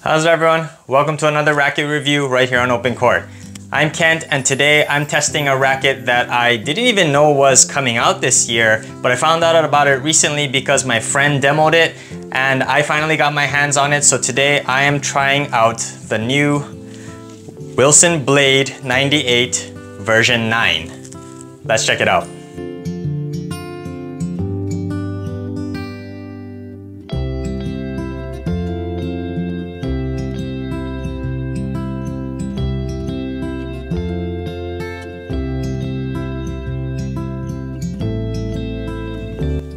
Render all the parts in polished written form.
How's it, everyone? Welcome to another racket review right here on OpenCourt. I'm Kent, and today I'm testing a racket that I didn't even know was coming out this year, but I found out about it recently because my friend demoed it and I finally got my hands on it. So today I am trying out the new Wilson Blade 98 version 9. Let's check it out.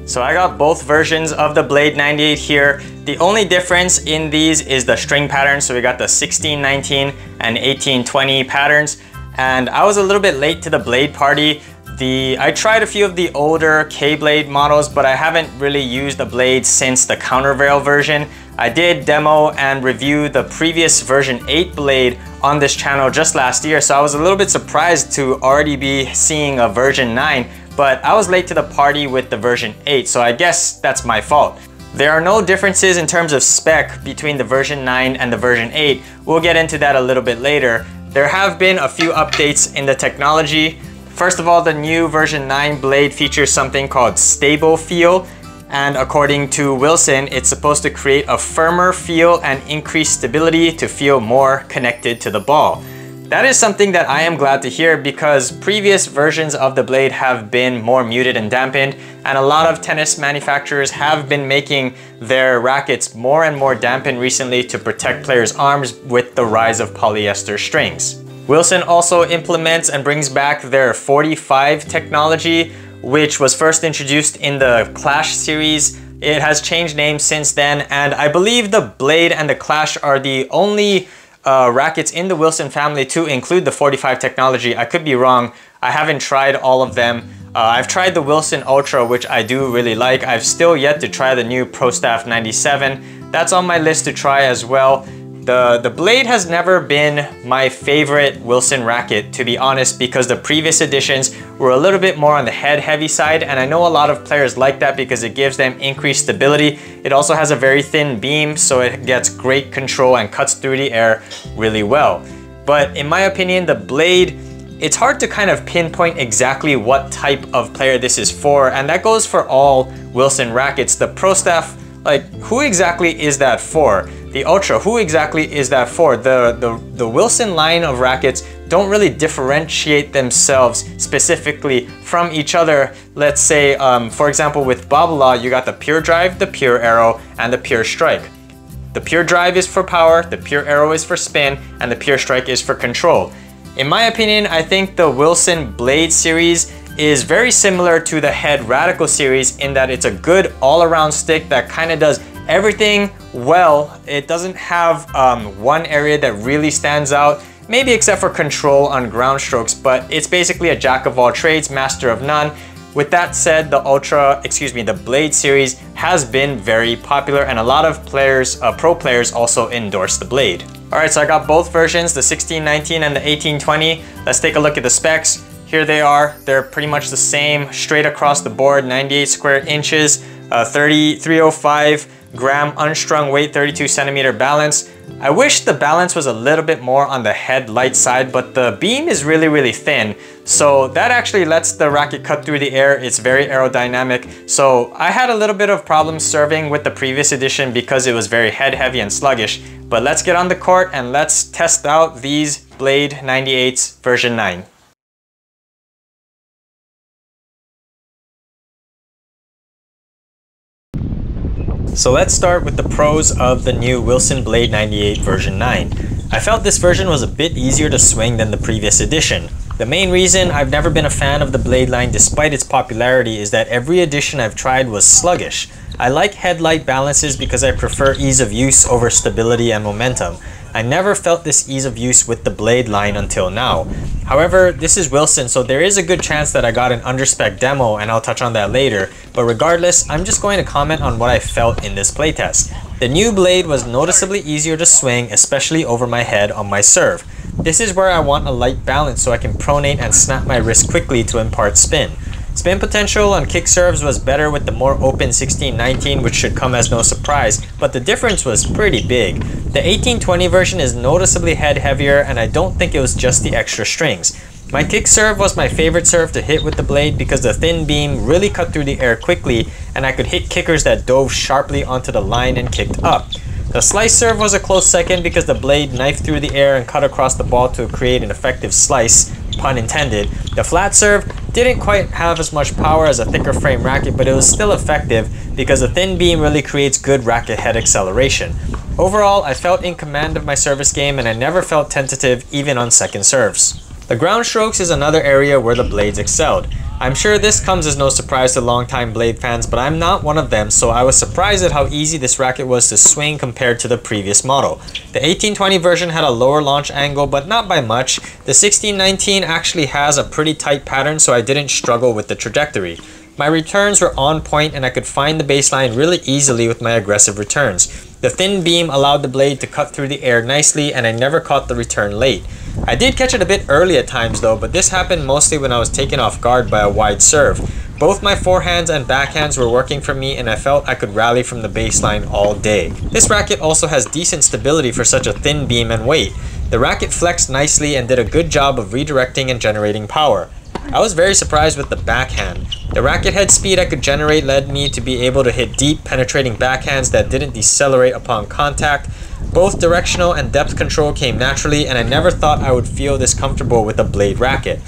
So I got both versions of the Blade 98 here. The only difference in these is the string pattern. So we got the 1619 and 1820 patterns. And I was a little bit late to the Blade party. I tried a few of the older K-Blade models, but I haven't really used the Blade since the countervail version. I did demo and review the previous version 8 Blade on this channel just last year. So I was a little bit surprised to already be seeing a version 9. But I was late to the party with the version 8, so I guess that's my fault. There are no differences in terms of spec between the version 9 and the version 8. We'll get into that a little bit later. There have been a few updates in the technology. First of all, the new version 9 Blade features something called stable feel. And according to Wilson, it's supposed to create a firmer feel and increase stability to feel more connected to the ball. That is something that I am glad to hear because previous versions of the Blade have been more muted and dampened, and a lot of tennis manufacturers have been making their rackets more and more dampened recently to protect players' arms with the rise of polyester strings. Wilson also implements and brings back their 45 technology, which was first introduced in the Clash series. It has changed names since then, and I believe the Blade and the Clash are the only rackets in the Wilson family to include the 45 technology. I could be wrong. I haven't tried all of them. I've tried the Wilson Ultra, which I do really like. I've still yet to try the new Pro Staff 97. That's on my list to try as well. The Blade has never been my favorite Wilson racket, to be honest, because the previous editions were a little bit more on the head heavy side, and I know a lot of players like that because it gives them increased stability. It also has a very thin beam, so it gets great control and cuts through the air really well. But in my opinion, the Blade, it's hard to kind of pinpoint exactly what type of player this is for, and that goes for all Wilson rackets. The Pro Staff, like, who exactly is that for? The Ultra, who exactly is that for? The Wilson line of rackets don't really differentiate themselves specifically from each other. Let's say, for example, with Babolat, you got the Pure Drive, the Pure Arrow, and the Pure Strike. The Pure Drive is for power, the Pure Arrow is for spin, and the Pure Strike is for control. In my opinion, I think the Wilson Blade series is very similar to the Head Radical series in that it's a good all-around stick that kind of does everything well. It doesn't have one area that really stands out, maybe except for control on ground strokes, but it's basically a jack of all trades, master of none. With that said, the Blade series has been very popular, and a lot of players, pro players also endorse the Blade. All right, so I got both versions, the 1619 and the 1820. Let's take a look at the specs. Here they are. They're pretty much the same straight across the board, 98 square inches, 305 gram unstrung weight, 32 centimeter balance. I wish the balance was a little bit more on the head light side, but the beam is really thin. So that actually lets the racket cut through the air. It's very aerodynamic. So I had a little bit of problems serving with the previous edition because it was very head heavy and sluggish. But let's get on the court and let's test out these Blade 98s version 9. So let's start with the pros of the new Wilson Blade 98 version 9. I felt this version was a bit easier to swing than the previous edition. The main reason I've never been a fan of the Blade line despite its popularity is that every edition I've tried was sluggish. I like head-light balances because I prefer ease of use over stability and momentum. I never felt this ease of use with the Blade line until now. However, this is Wilson, so there is a good chance that I got an under-spec demo, and I'll touch on that later. But regardless, I'm just going to comment on what I felt in this playtest. The new Blade was noticeably easier to swing, especially over my head on my serve. This is where I want a light balance so I can pronate and snap my wrist quickly to impart spin. Spin potential on kick serves was better with the more open 1619, which should come as no surprise, but the difference was pretty big. The 1820 version is noticeably head heavier, and I don't think it was just the extra strings. My kick serve was my favorite serve to hit with the blade because the thin beam really cut through the air quickly, and I could hit kickers that dove sharply onto the line and kicked up. The slice serve was a close second because the blade knifed through the air and cut across the ball to create an effective slice, pun intended. The flat serve didn't quite have as much power as a thicker frame racket, but it was still effective because the thin beam really creates good racket head acceleration. Overall, I felt in command of my service game and I never felt tentative even on second serves. The ground strokes is another area where the blades excelled. I'm sure this comes as no surprise to longtime blade fans, but I'm not one of them, so I was surprised at how easy this racket was to swing compared to the previous model. The 1820 version had a lower launch angle, but not by much. The 1619 actually has a pretty tight pattern, so I didn't struggle with the trajectory. My returns were on point and I could find the baseline really easily with my aggressive returns. The thin beam allowed the blade to cut through the air nicely and I never caught the return late. I did catch it a bit early at times though, but this happened mostly when I was taken off guard by a wide serve. Both my forehands and backhands were working for me and I felt I could rally from the baseline all day. This racket also has decent stability for such a thin beam and weight. The racket flexed nicely and did a good job of redirecting and generating power. I was very surprised with the backhand. The racket head speed I could generate led me to be able to hit deep, penetrating backhands that didn't decelerate upon contact. Both directional and depth control came naturally, and I never thought I would feel this comfortable with a blade racket.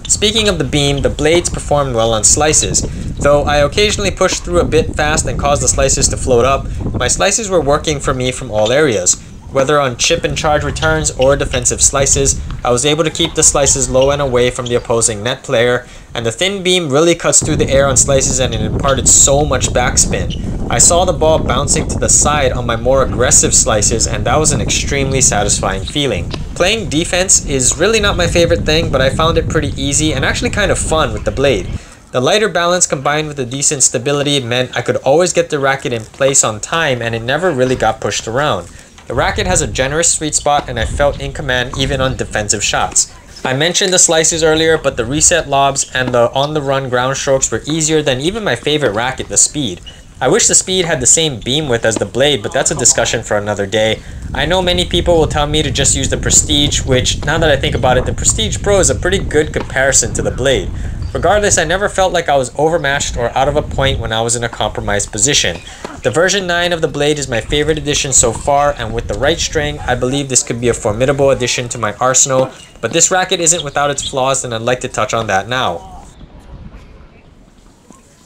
Speaking of the beam, the blades performed well on slices. Though I occasionally pushed through a bit fast and caused the slices to float up, my slices were working for me from all areas. Whether on chip and charge returns or defensive slices, I was able to keep the slices low and away from the opposing net player, and the thin beam really cuts through the air on slices and it imparted so much backspin. I saw the ball bouncing to the side on my more aggressive slices, and that was an extremely satisfying feeling. Playing defense is really not my favorite thing, but I found it pretty easy and actually kind of fun with the blade. The lighter balance combined with the decent stability meant I could always get the racket in place on time and it never really got pushed around. The racket has a generous sweet spot and I felt in command even on defensive shots. I mentioned the slices earlier, but the reset lobs and the on-the-run ground strokes were easier than even my favorite racket, the Speed. I wish the Speed had the same beam width as the blade, but that's a discussion for another day. I know many people will tell me to just use the Prestige, which, now that I think about it, the Prestige Pro is a pretty good comparison to the blade. Regardless, I never felt like I was overmatched or out of a point when I was in a compromised position. The version 9 of the blade is my favorite addition so far, and with the right string, I believe this could be a formidable addition to my arsenal, but this racket isn't without its flaws and I'd like to touch on that now.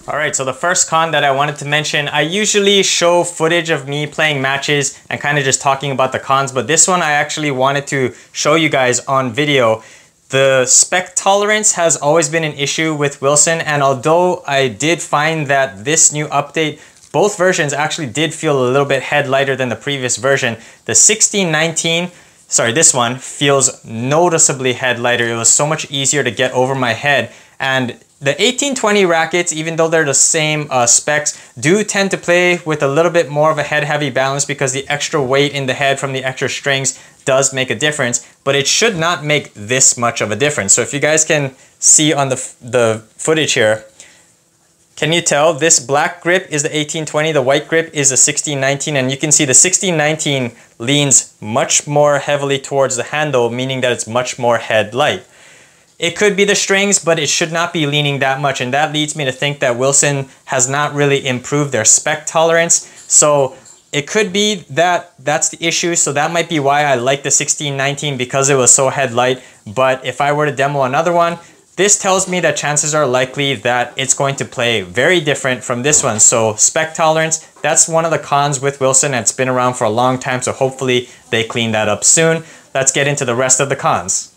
Alright, so the first con that I wanted to mention, I usually show footage of me playing matches and kind of just talking about the cons, but this one I actually wanted to show you guys on video. The spec tolerance has always been an issue with Wilson, and although I did find that this new update, both versions actually did feel a little bit head lighter than the previous version. The 1619, this one feels noticeably head lighter. It was so much easier to get over my head, and the 1820 rackets, even though they're the same specs, do tend to play with a little bit more of a head-heavy balance because the extra weight in the head from the extra strings does make a difference, but it should not make this much of a difference. So if you guys can see on the footage here, can you tell this black grip is the 1820, the white grip is the 1619, and you can see the 1619 leans much more heavily towards the handle, meaning that it's much more head light. It could be the strings, but it should not be leaning that much, and that leads me to think that Wilson has not really improved their spec tolerance. So it could be that that's the issue, so that might be why I like the 1619 because it was so head light. But if I were to demo another one, this tells me that chances are likely that it's going to play very different from this one. So spec tolerance, that's one of the cons with Wilson, and it's been around for a long time, so hopefully they clean that up soon. Let's get into the rest of the cons.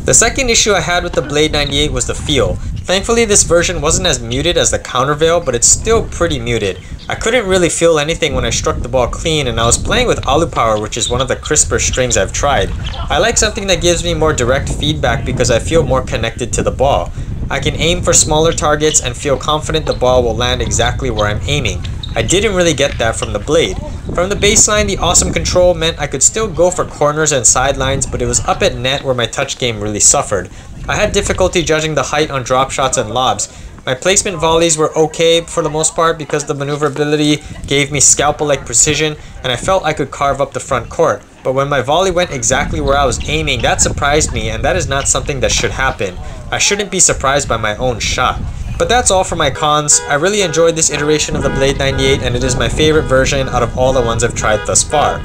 The second issue I had with the Blade 98 was the feel. Thankfully this version wasn't as muted as the countervail, but it's still pretty muted. I couldn't really feel anything when I struck the ball clean, and I was playing with Alu Power, which is one of the crisper strings I've tried. I like something that gives me more direct feedback because I feel more connected to the ball. I can aim for smaller targets and feel confident the ball will land exactly where I'm aiming. I didn't really get that from the Blade. From the baseline, the awesome control meant I could still go for corners and sidelines, but it was up at net where my touch game really suffered. I had difficulty judging the height on drop shots and lobs. My placement volleys were okay for the most part because the maneuverability gave me scalpel-like precision and I felt I could carve up the front court. But when my volley went exactly where I was aiming, that surprised me, and that is not something that should happen. I shouldn't be surprised by my own shot. But that's all for my cons. I really enjoyed this iteration of the Blade 98 and it is my favorite version out of all the ones I've tried thus far.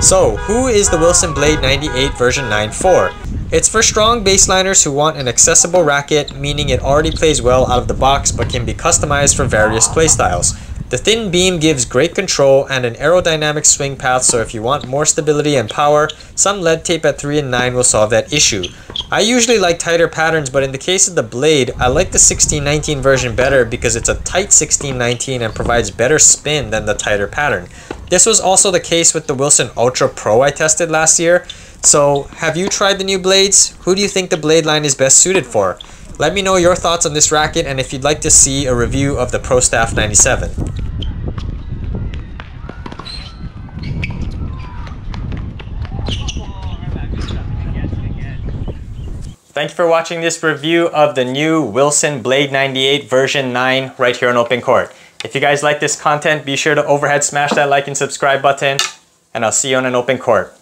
So, who is the Wilson Blade 98 version 9 for? It's for strong baseliners who want an accessible racket, meaning it already plays well out of the box but can be customized for various playstyles. The thin beam gives great control and an aerodynamic swing path, so if you want more stability and power, some lead tape at 3 and 9 will solve that issue. I usually like tighter patterns, but in the case of the Blade, I like the 1619 version better because it's a tight 1619 and provides better spin than the tighter pattern. This was also the case with the Wilson Ultra Pro I tested last year. So, have you tried the new blades? Who do you think the blade line is best suited for? Let me know your thoughts on this racket and if you'd like to see a review of the Pro Staff 97. Thank you for watching this review of the new Wilson Blade 98 version 9 right here on Open Court. If you guys like this content, be sure to overhead smash that like and subscribe button, and I'll see you on an Open Court.